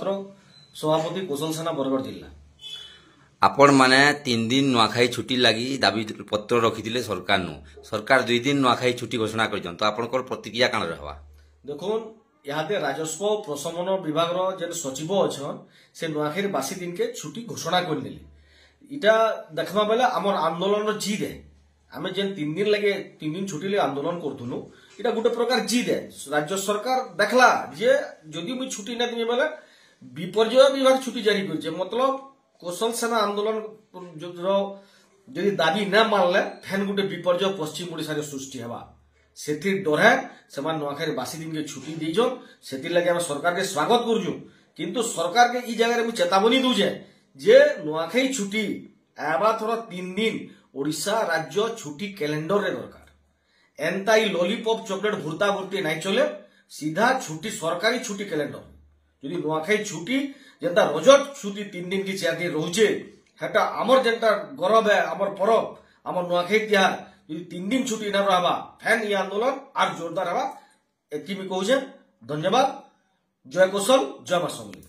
पात्र सभापति कौशल सेना बरगढ़ जिला। आपण माने 3 दिन नुआखाई छुट्टी लगी दाबी पत्र रखिथिले सरकार नु सरकार 2 दिन नुआखाई छुट्टी घोषणा करजन तो आपनकर प्रतिक्रिया कान रहबा? देखुन याते राजस्व प्रशमन विभाग रो जे सचिव अछन से नुआखाई बासी दिन के छुट्टी घोषणा कर देले। इटा देखबा बेला हमर आंदोलन रो जीत है। आमे जे 3 दिन लगे 3 दिन छुट्टी ले आंदोलन करथुनु इटा गुटे प्रकार जीत है। राज्य सरकार देखला जे जदि मुई छुट्टी न दिमे बेला विपर्यय विभाग छुट्टी जारी करजे। मतलब कौशल सेना आंदोलन जदि दाबी न मानले फेन गुटे विपर्यय पश्चिम ओडिसा रे सृष्टि हेबा। सेथि डरे सेमान नुआखाई बासी दिन के छुट्टी देजो। सेति लगे हम सरकार के स्वागत करजु, किंतु सरकार के ई जगह रे मु चेतावनी दूजे जे नुआखाई छुट्टी एबा थोड़ा 3 दिन ओडिसा राज्य छुट्टी कैलेंडर रे दरकार। एंता ई लॉलीपॉप चॉकलेट भुर्ता भुर्ती नहीं चले, सीधा छुट्टी सरकारी छुट्टी कैलेंडर। यदि नुआखाई छुट्टी जेंता रजत छुट्टी 3 दिन की 4 दिन रोचे हेटा आमर जेंता गौरव है आमर परब आमर नुआखाई तिहार यदि 3 दिन छुट्टी न रहबा फैन ये आंदोलन आर जोरदार हवा। एति मी कहूजे धन्यवाद। जय कौशल जय मां समलेई।